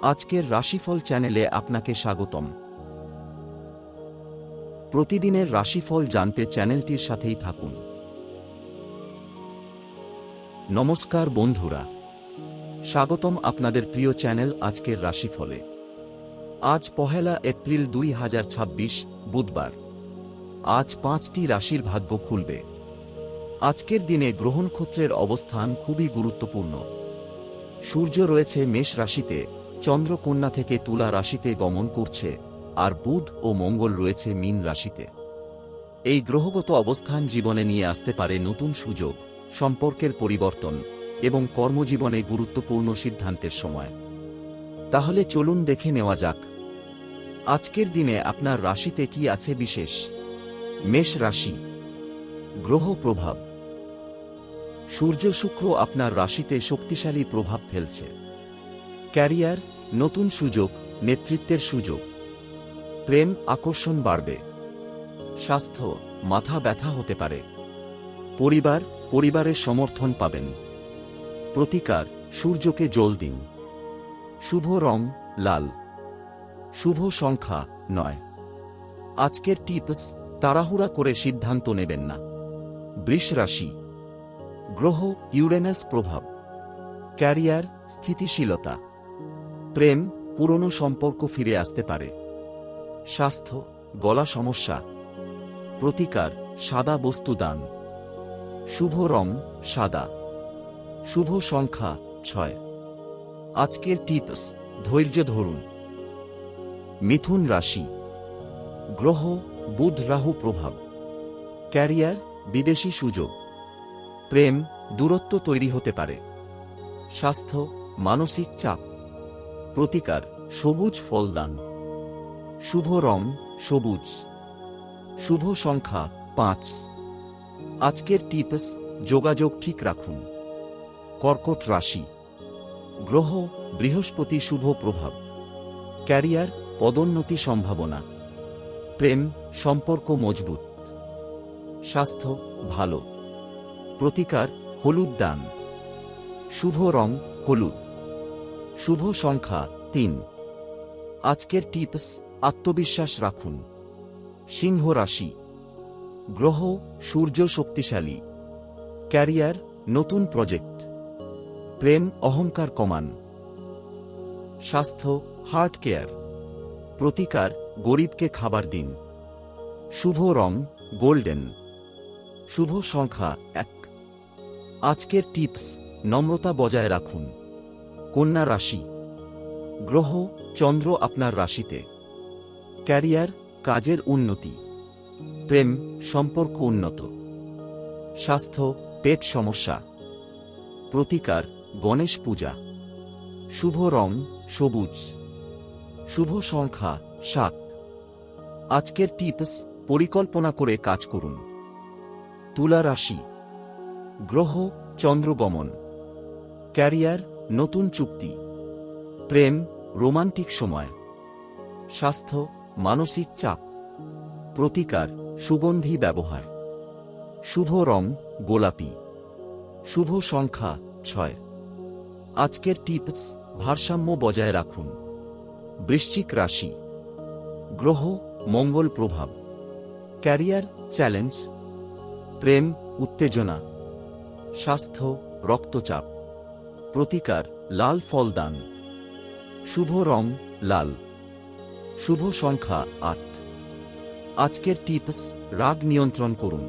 আজকের রাশিফল চ্যানেলে আপনাকে স্বাগতম। প্রতিদিনের রাশিফল জানতে চ্যানেলটির সাথেই থাকুন। নমস্কার বন্ধুরা, স্বাগতম আপনাদের প্রিয় চ্যানেল আজকের রাশিফলে। আজ 1 এপ্রিল 2026 বুধবার। আজ 5টি রাশির ভাগ্য খুলবে। আজকের দিনে গ্রহনক্ষত্রের অবস্থান খুবই গুরুত্বপূর্ণ। সূর্য রয়েছে মেষ রাশিতে, চন্দ্র কন্যা থেকে তুলা রাশিতে গমন করছে, আর বুধ ও মঙ্গল রয়েছে মীন রাশিতে। এই গ্রহগত অবস্থান জীবনে নিয়ে আসতে পারে নতুন সুযোগ, সম্পর্কের পরিবর্তন এবং কর্মজীবনে গুরুত্বপূর্ণ সিদ্ধান্তের সময়। তাহলে চলুন দেখে নেওয়া যাক আজকের দিনে আপনার রাশিতে কি আছে বিশেষ। মেষ রাশি। গ্রহ প্রভাব। সূর্য শুক্র আপনার রাশিতে শক্তিশালী প্রভাব ফেলছে। ক্যারিয়ার, নতুন সুযোগ, নেতৃত্বের সুযোগ। প্রেম, আকর্ষণ বাড়বে। স্বাস্থ্য, মাথা ব্যথা হতে পারে। পরিবারের সমর্থন পাবেন। প্রতিকার, সূর্যকে জল দিন। শুভ রং লাল। শুভ সংখ্যা 9। আজকের টিপস, তাড়াহুড়া করে সিদ্ধান্ত নেবেন না। বৃষ রাশি। গ্রহ ইউরেনাস প্রভাব। ক্যারিয়ার, স্থিতিশীলতা। প্রেম, পুরনো সম্পর্ক ফিরে আসতে পারে। স্বাস্থ্য, গলা সমস্যা। প্রতিকার, সাদা বস্তু দান। শুভ রং সাদা। শুভ সংখ্যা 6। আজকের টিপস, ধৈর্য ধরুন। মিথুন রাশি। গ্রহ বুধ রাহু প্রভাব। ক্যারিয়ার, বিদেশি সুযোগ। প্রেম, দূরত্ব তৈরি হতে পারে। স্বাস্থ্য, মানসিক চাপ। প্রতিকার, সবুজ ফল দান। শুভ রং সবুজ। শুভ সংখ্যা 5। আজকের টিপস, যোগাযোগ ঠিক রাখুন। কর্কট রাশি। গ্রহ বৃহস্পতি শুভ প্রভাব। ক্যারিয়ার, পদোন্নতি সম্ভাবনা। প্রেম, সম্পর্ক মজবুত। স্বাস্থ্য ভালো। প্রতিকার, হলুদ দান। শুভ রং হলুদ। শুভ সংখ্যা 3। আজকের টিপস, আত্মবিশ্বাস রাখুন। সিংহ রাশি। গ্রহ সূর্য শক্তিশালী। ক্যারিয়ার, নতুন প্রজেক্ট। প্রেম, অহংকার কমান। স্বাস্থ্য, হার্ট কেয়ার। প্রতিকার, গরিবকে খাবার দিন। শুভ রং গোল্ডেন। শুভ সংখ্যা 1। আজকের টিপস, নম্রতা বজায় রাখুন। কন্যা রাশি। গ্রহ চন্দ্র আপনার রাশিতে। ক্যারিয়ার, কাজের উন্নতি। প্রেম, সম্পর্ক উন্নত। স্বাস্থ্য, পেট সমস্যা। প্রতিকার, গণেশ পূজা। শুভ রং সবুজ। শুভ সংখ্যা 7। আজকের টিপস, পরিকল্পনা করে কাজ করুন। তুলা রাশি। গ্রহ চন্দ্রগমন। ক্যারিয়ার, নতুন চুক্তি। প্রেম, রোমান্টিক সময়। স্বাস্থ্য, মানসিক চাপ। প্রতিকার, সুগন্ধি ব্যবহার। শুভ রং গোলাপি। শুভ সংখ্যা 6। আজকের টিপস, ভারসাম্য বজায় রাখুন। বৃশ্চিক রাশি। গ্রহ মঙ্গল প্রভাব। Career, challenge. প্রেম, উত্তেজনা। স্বাস্থ্য, রক্তচাপ। প্রতিকার, লাল ফল দান। শুভ রং লাল। শুভ সংখ্যা 8। আজকের টিপস, রাগ নিয়ন্ত্রণ করুন।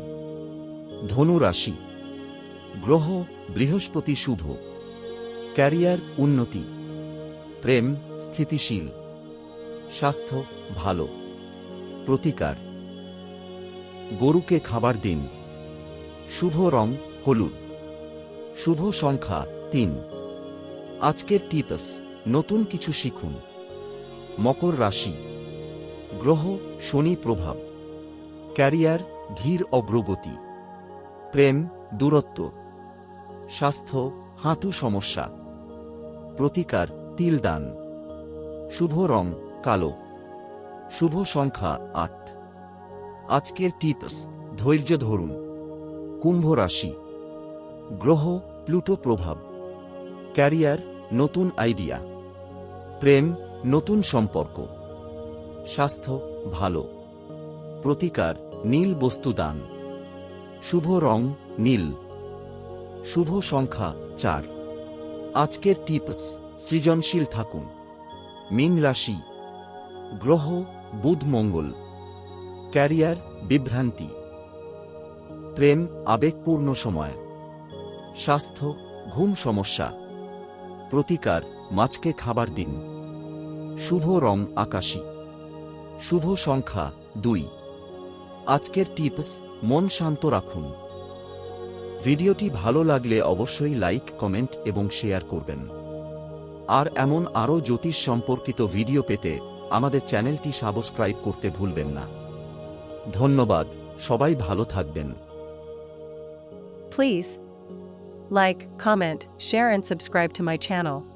ধনু রাশি। গ্রহ বৃহস্পতি শুভ। ক্যারিয়ার, উন্নতি। প্রেম, স্থিতিশীল। স্বাস্থ্য ভালো। প্রতিকার, গরুকে খাবার দিন। শুভ রং হলুদ। শুভ সংখ্যা 3। আজকের টিপস, নতুন কিছু শিখুন। মকর রাশি। গ্রহ শনি প্রভাব। ক্যারিয়ার, ধীর অগ্রগতি। প্রেম, দূরত্ব। স্বাস্থ্য, হাঁটু সমস্যা। প্রতিকার, তিল দান। শুভ রং কালো। শুভ সংখ্যা 8। আজকের টিপস, ধৈর্য ধরুন। কুম্ভ রাশি। গ্রহ প্লুটো প্রভাব। ক্যারিয়ার, নতুন আইডিয়া। প্রেম, নতুন সম্পর্ক। স্বাস্থ্য, ভালো। প্রতিকার, নীল বস্তু দান। শুভ রং, নীল। শুভ সংখ্যা, 4। আজকের টিপস, সৃজনশীল থাকুন। মীন রাশি। গ্রহ, বুধ মঙ্গল। ক্যারিয়ার, বিভ্রান্তি। প্রেম, আবেগপূর্ণ সময়। স্বাস্থ্য, ঘুম সমস্যা। প্রতিকার, মাছকে খাবার দিন। শুভ রং, আকাশী। শুভ সংখ্যা, 2। আজকের টিপস, মন শান্ত রাখুন। ভিডিওটি ভালো লাগলে অবশ্যই লাইক, কমেন্ট এবং শেয়ার করবেন। আর এমন আরও জ্যোতিষ সম্পর্কিত ভিডিও পেতে আমাদের চ্যানেলটি সাবস্ক্রাইব করতে ভুলবেন না। ধন্যবাদ, সবাই ভালো থাকবেন। Please like, comment, share and subscribe to my channel.